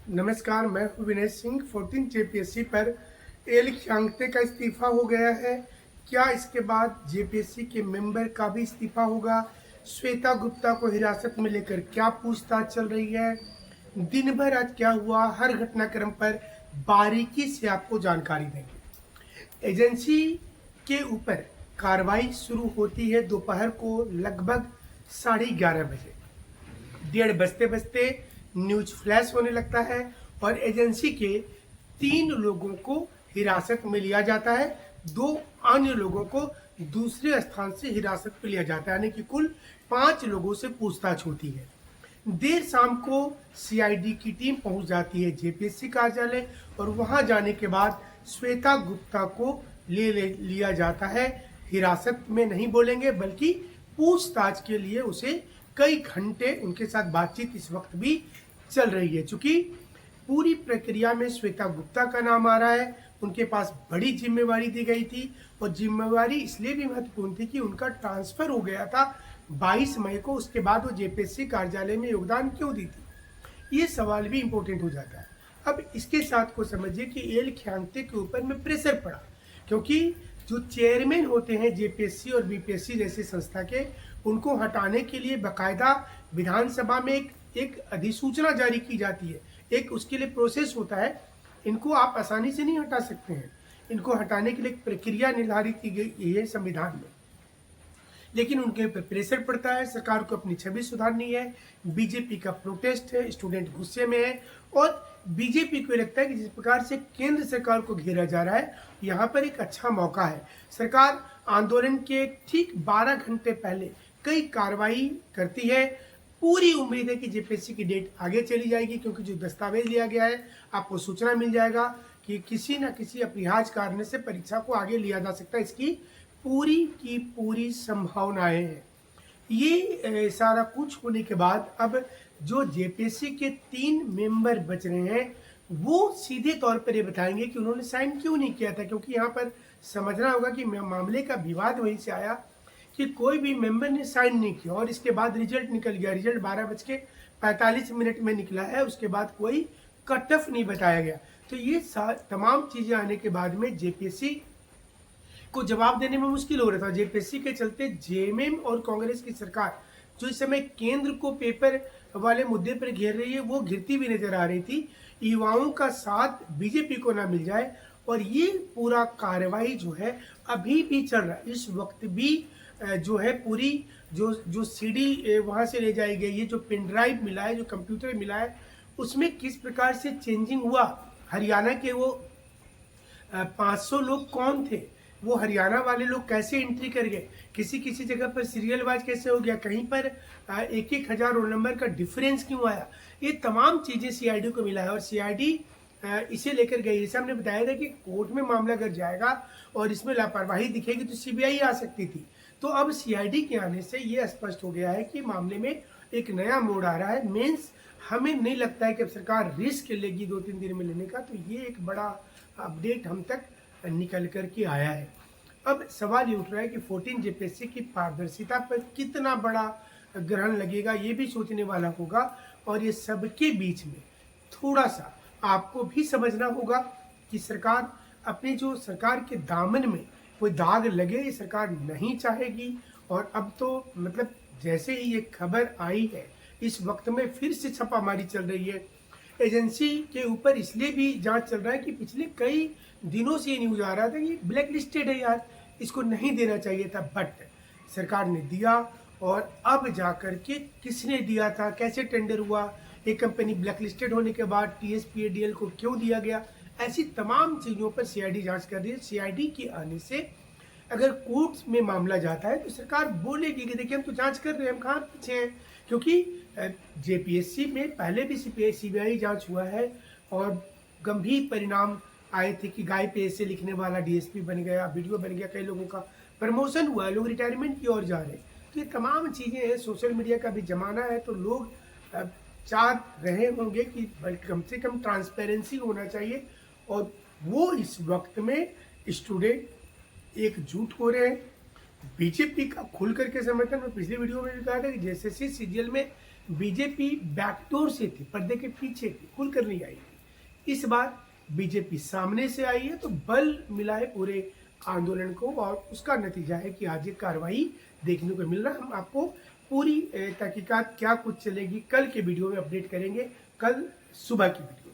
नमस्कार, मैं हूँ विनय सिंह। 14 जेपीएससी पर एल ख्यांगते का इस्तीफा हो गया है। क्या इसके बाद जेपीएससी के मेंबर का भी इस्तीफा होगा? श्वेता गुप्ता को हिरासत में लेकर क्या पूछताछ चल रही है? दिन भर आज क्या हुआ, हर घटनाक्रम पर बारीकी से आपको जानकारी देंगे। एजेंसी के ऊपर कार्रवाई शुरू होती है दोपहर को लगभग 11:30 बजे। 1:30 बजते बजते न्यूज फ्लैश होने लगता है और एजेंसी के 3 लोगों को हिरासत में लिया जाता है। 2 अन्य लोगों को दूसरे स्थान से हिरासत में लिया जाता है, यानी कि कुल 5 लोगों से पूछताछ होती है। देर शाम को सीआईडी की टीम पहुंच जाती है जेपीएससी कार्यालय और वहां जाने के बाद श्वेता गुप्ता को लिया जाता है। हिरासत में नहीं बोलेंगे, बल्कि पूछताछ के लिए उसे कई घंटे उनके साथ बातचीत इस वक्त भी चल रही है। चूंकि पूरी प्रक्रिया में श्वेता गुप्ता का नाम आ रहा है, उनके पास बड़ी जिम्मेवारी दी गई थी और जिम्मेवारी इसलिए भी महत्वपूर्ण थी कि उनका ट्रांसफर हो गया था 22 मई को। उसके बाद वो जेपीएससी कार्यालय में योगदान क्यों दी थी, ये सवाल भी इंपॉर्टेंट हो जाता है। अब इसके साथ को समझिए कि एल ख्यांगते के ऊपर में प्रेशर पड़ा, क्योंकि जो चेयरमैन होते हैं जेपीएससी और बीपीएससी जैसी संस्था के, उनको हटाने के लिए बकायदा विधानसभा में एक अधिसूचना जारी की जाती है। एक उसके लिए प्रोसेस होता है। इनको आप आसानी से नहीं हटा सकते हैं। इनको हटाने के लिए एक प्रक्रिया निर्धारित की गई है संविधान में, लेकिन उनके ऊपर प्रेशर पड़ता है। सरकार को अपनी छवि सुधारनी है। बीजेपी का प्रोटेस्ट है, स्टूडेंट गुस्से में है और बीजेपी को लगता है कि जिस प्रकार से केंद्र सरकार को घेरा जा रहा है, यहाँ पर एक अच्छा मौका है। सरकार आंदोलन के ठीक 12 घंटे पहले कई कार्रवाई करती है। पूरी उम्मीद है कि जेपीएससी की डेट आगे चली जाएगी, क्योंकि जो दस्तावेज लिया गया है, आपको सूचना मिल जाएगा कि किसी न किसी अपरिहार्य कारण से परीक्षा को आगे लिया जा सकता है। इसकी पूरी की पूरी संभावनाएं हैं। ये सारा कुछ होने के बाद अब जो जेपीएससी के 3 मेंबर बच रहे हैं, वो सीधे तौर पर ये बताएंगे कि उन्होंने साइन क्यों नहीं किया था। क्योंकि यहाँ पर समझना होगा कि मामले का विवाद वहीं से आया कि कोई भी मेंबर ने साइन नहीं किया और इसके बाद रिजल्ट निकल गया। रिजल्ट 12:45 में निकला है। उसके बाद कोई कट ऑफ नहीं बताया गया। तो ये तमाम चीजें आने के बाद में जेपीएससी को जवाब देने में मुश्किल हो रहा था। जेपीएससी के चलते जेएमएम और कांग्रेस की सरकार, जो इस समय केंद्र को पेपर वाले मुद्दे पर घेर रही है, वो घिरती भी नजर आ रही थी। युवाओं का साथ बीजेपी को ना मिल जाए और ये पूरा कार्रवाई जो है अभी भी चल रहा है। इस वक्त भी जो है पूरी जो सीडी वहां से ले जाई गई है, जो पेन ड्राइव मिला है, जो कंप्यूटर मिला है, उसमें किस प्रकार से चेंजिंग हुआ। हरियाणा के वो 500 लोग कौन थे, वो हरियाणा वाले लोग कैसे एंट्री कर गए, किसी किसी जगह पर सीरियल वाइज कैसे हो गया, कहीं पर 1,000 रोल नंबर का डिफरेंस क्यों आया, ये तमाम चीजें सीआईडी को मिला है। और सीआईडी इसे लेकर गई। जैसे हमने बताया था कि कोर्ट में मामला अगर जाएगा और इसमें लापरवाही दिखेगी तो सीबीआई आ सकती थी। तो अब सीआईडी के आने से ये स्पष्ट हो गया है कि मामले में एक नया मोड़ आ रहा है। मीन्स हमें नहीं लगता है कि अब सरकार रिस्क लेगी 2-3 दिन में लेने का। तो ये एक बड़ा अपडेट हम तक निकल कर के आया है। अब सवाल ये उठ रहा है कि 14 जेपीएससी की पारदर्शिता पर कितना बड़ा ग्रहण लगेगा, ये भी सोचने वाला होगा। और ये सबके बीच में थोड़ा सा आपको भी समझना होगा कि सरकार अपने जो सरकार के दामन में कोई दाग लगे, ये सरकार नहीं चाहेगी। और अब तो मतलब जैसे ही ये खबर आई है, इस वक्त में फिर से छापामारी चल रही है। एजेंसी के ऊपर इसलिए भी जांच चल रहा है कि पिछले कई दिनों से ये न्यूज आ रहा था कि ब्लैक लिस्टेड है यार, इसको नहीं देना चाहिए था, बट सरकार ने दिया। और अब जाकर के किसने दिया था, कैसे टेंडर हुआ, एक कंपनी ब्लैक लिस्टेड होने के बाद टीएसपीएडीएल को क्यों दिया गया, ऐसी तमाम चीजों पर सीआईडी जांच कर रही है। सीआईडी के आने से अगर कोर्ट में मामला जाता है तो सरकार बोलेगी कि देखिए हम तो जांच कर रहे हैं, हम कहाँ पीछे हैं। क्योंकि जेपीएससी में पहले भी सीबीआई जांच हुआ है और गंभीर परिणाम आए थे कि गाय पे ऐसे लिखने वाला डीएसपी बन गया, वीडियो बन गया, कई लोगों का प्रमोशन हुआ, लोग रिटायरमेंट की ओर जा रहे हैं। तो ये तमाम चीजें हैं। सोशल मीडिया का भी जमाना है, तो लोग चाह रहे होंगे कि कम से कम ट्रांसपेरेंसी होना चाहिए। और वो इस वक्त में स्टूडेंट एकजुट हो रहे हैं। बीजेपी का खुल करके समर्थन, मैं पिछली वीडियो में भी कहा था कि जेएसएससी सीजीएल में बीजेपी बैकडोर से थी, पर्दे के पीछे थी, खुलकर नहीं आई थी। इस बार बीजेपी सामने से आई है, तो बल मिला है पूरे आंदोलन को और उसका नतीजा है कि आज ये कार्रवाई देखने को मिल रहा है। हम आपको पूरी तहकीकात क्या कुछ चलेगी कल के वीडियो में अपडेट करेंगे, कल सुबह की वीडियो।